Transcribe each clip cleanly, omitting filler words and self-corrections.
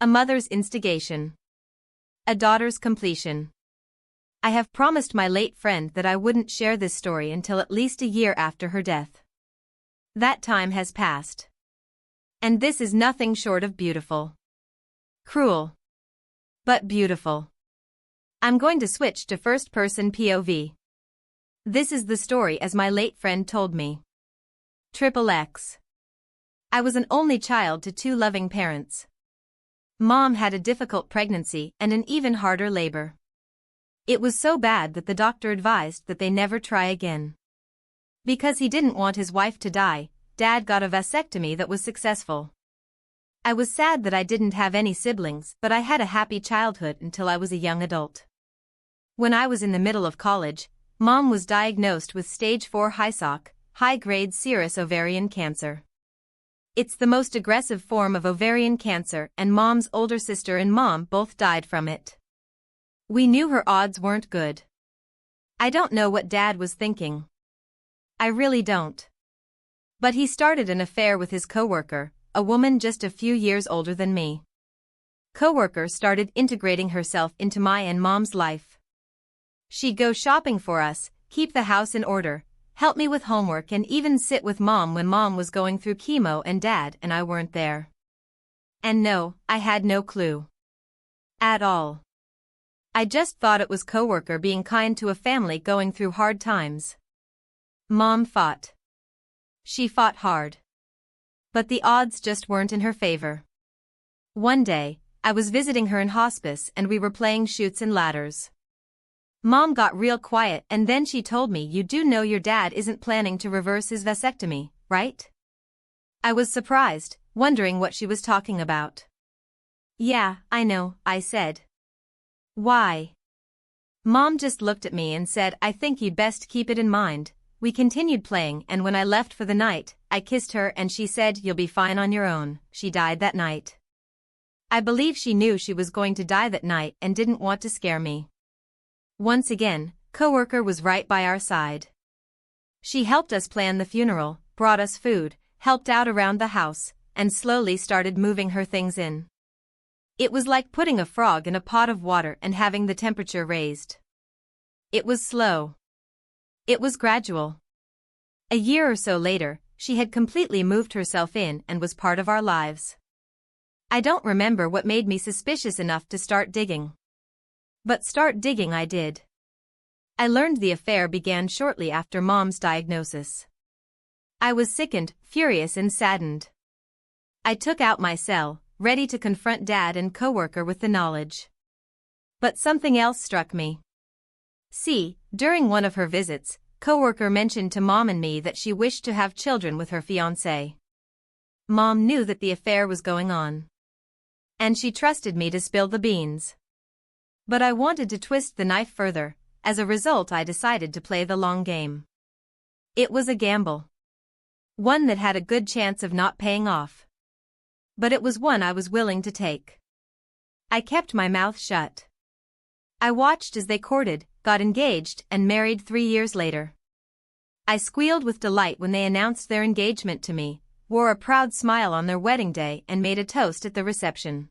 A mother's instigation. A daughter's completion. I have promised my late friend that I wouldn't share this story until at least a year after her death. That time has passed. And this is nothing short of beautiful. Cruel. But beautiful. I'm going to switch to first-person POV. This is the story as my late friend told me. XXX. I was an only child to two loving parents. Mom had a difficult pregnancy and an even harder labor. It was so bad that the doctor advised that they never try again. Because he didn't want his wife to die, Dad got a vasectomy that was successful. I was sad that I didn't have any siblings, but I had a happy childhood until I was a young adult. When I was in the middle of college, Mom was diagnosed with stage 4 HISOC, high-grade serous ovarian cancer. It's the most aggressive form of ovarian cancer, and Mom's older sister and Mom both died from it. We knew her odds weren't good. I don't know what Dad was thinking. I really don't. But he started an affair with his coworker, a woman just a few years older than me. Coworker started integrating herself into my and Mom's life. She'd go shopping for us, keep the house in order, help me with homework, and even sit with Mom when Mom was going through chemo and Dad and I weren't there. And no, I had no clue. At all. I just thought it was coworker being kind to a family going through hard times. Mom fought. She fought hard. But the odds just weren't in her favor. One day, I was visiting her in hospice and we were playing chutes and ladders. Mom got real quiet and then she told me, "You do know your dad isn't planning to reverse his vasectomy, right?" I was surprised, wondering what she was talking about. "Yeah, I know," I said. "Why?" Mom just looked at me and said, "I think you'd best keep it in mind." We continued playing, and when I left for the night, I kissed her and she said, "You'll be fine on your own." She died that night. I believe she knew she was going to die that night and didn't want to scare me. Once again, coworker was right by our side. She helped us plan the funeral, brought us food, helped out around the house, and slowly started moving her things in. It was like putting a frog in a pot of water and having the temperature raised. It was slow. It was gradual. A year or so later, she had completely moved herself in and was part of our lives. I don't remember what made me suspicious enough to start digging. But start digging I did. I learned the affair began shortly after Mom's diagnosis. I was sickened, furious and saddened. I took out my cell, ready to confront Dad and coworker with the knowledge. But something else struck me. See, during one of her visits, coworker mentioned to Mom and me that she wished to have children with her fiancé. Mom knew that the affair was going on. And she trusted me to spill the beans. But I wanted to twist the knife further. As a result, I decided to play the long game. It was a gamble. One that had a good chance of not paying off. But it was one I was willing to take. I kept my mouth shut. I watched as they courted, got engaged, and married 3 years later. I squealed with delight when they announced their engagement to me, wore a proud smile on their wedding day, and made a toast at the reception.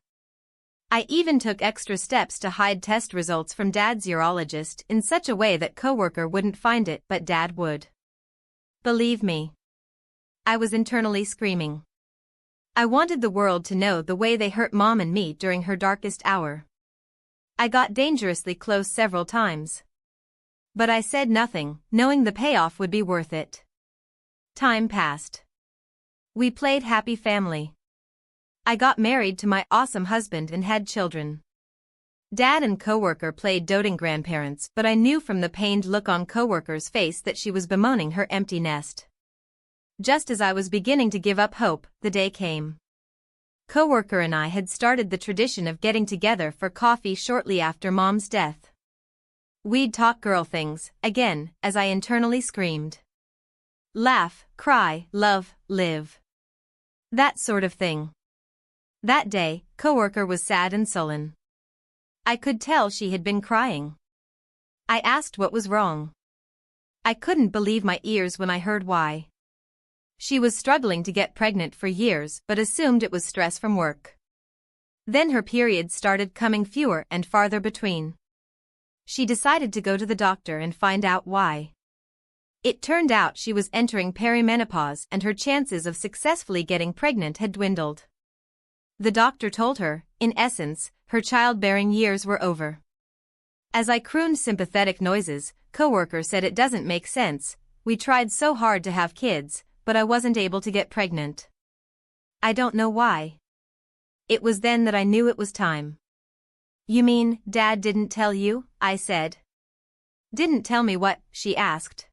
I even took extra steps to hide test results from Dad's urologist in such a way that coworker wouldn't find it, but Dad would. Believe me. I was internally screaming. I wanted the world to know the way they hurt Mom and me during her darkest hour. I got dangerously close several times. But I said nothing, knowing the payoff would be worth it. Time passed. We played happy family. I got married to my awesome husband and had children. Dad and coworker played doting grandparents, but I knew from the pained look on coworker's face that she was bemoaning her empty nest. Just as I was beginning to give up hope, the day came. Coworker and I had started the tradition of getting together for coffee shortly after Mom's death. We'd talk girl things, again, as I internally screamed. Laugh, cry, love, live. That sort of thing. That day, coworker was sad and sullen. I could tell she had been crying. I asked what was wrong. I couldn't believe my ears when I heard why. She was struggling to get pregnant for years but assumed it was stress from work. Then her periods started coming fewer and farther between. She decided to go to the doctor and find out why. It turned out she was entering perimenopause and her chances of successfully getting pregnant had dwindled. The doctor told her, in essence, her childbearing years were over. As I crooned sympathetic noises, coworker said it doesn't make sense, we tried so hard to have kids, but I wasn't able to get pregnant. I don't know why. It was then that I knew it was time. You mean, Dad didn't tell you? I said. Didn't tell me what? She asked.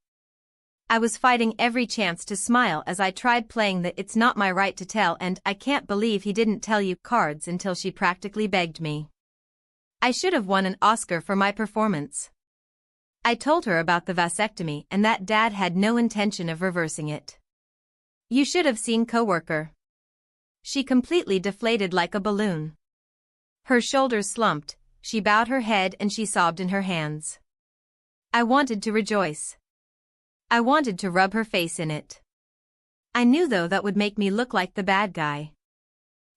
I was fighting every chance to smile as I tried playing the "it's not my right to tell" and "I can't believe he didn't tell you" cards until she practically begged me. I should have won an Oscar for my performance. I told her about the vasectomy and that Dad had no intention of reversing it. You should have seen coworker. She completely deflated like a balloon. Her shoulders slumped, she bowed her head and she sobbed in her hands. I wanted to rejoice. I wanted to rub her face in it. I knew though that would make me look like the bad guy.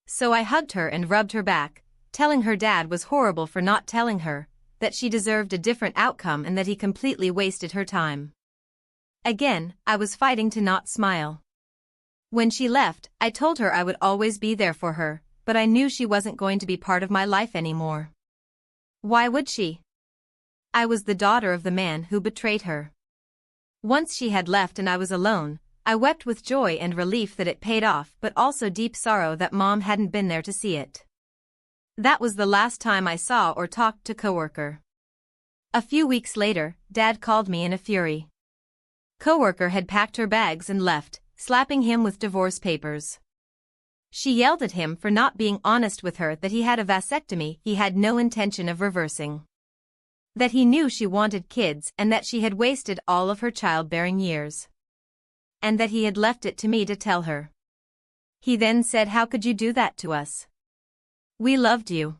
So I hugged her and rubbed her back, telling her Dad was horrible for not telling her, that she deserved a different outcome and that he completely wasted her time. Again, I was fighting to not smile. When she left, I told her I would always be there for her, but I knew she wasn't going to be part of my life anymore. Why would she? I was the daughter of the man who betrayed her. Once she had left and I was alone, I wept with joy and relief that it paid off, but also deep sorrow that Mom hadn't been there to see it. That was the last time I saw or talked to coworker. A few weeks later, Dad called me in a fury. Coworker had packed her bags and left, slapping him with divorce papers. She yelled at him for not being honest with her that he had a vasectomy he had no intention of reversing. That he knew she wanted kids and that she had wasted all of her childbearing years. And that he had left it to me to tell her. He then said, "How could you do that to us? We loved you."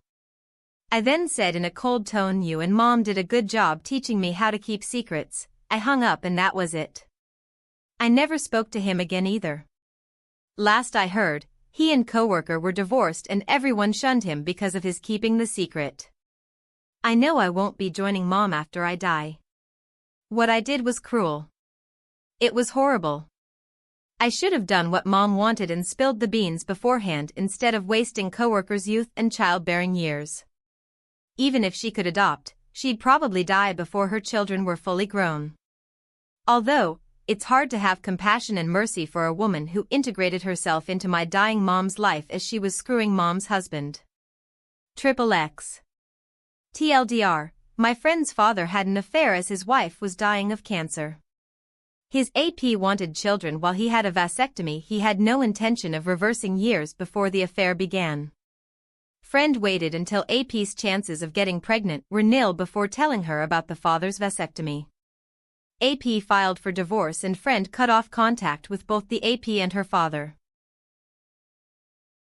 I then said in a cold tone, "You and Mom did a good job teaching me how to keep secrets." I hung up and that was it. I never spoke to him again either. Last I heard, he and coworker were divorced and everyone shunned him because of his keeping the secret. I know I won't be joining Mom after I die. What I did was cruel. It was horrible. I should have done what Mom wanted and spilled the beans beforehand instead of wasting coworker's youth and childbearing years. Even if she could adopt, she'd probably die before her children were fully grown. Although, it's hard to have compassion and mercy for a woman who integrated herself into my dying mom's life as she was screwing Mom's husband. XXX. TLDR, my friend's father had an affair as his wife was dying of cancer. His AP wanted children while he had a vasectomy he had no intention of reversing years before the affair began. Friend waited until AP's chances of getting pregnant were nil before telling her about the father's vasectomy. AP filed for divorce and friend cut off contact with both the AP and her father.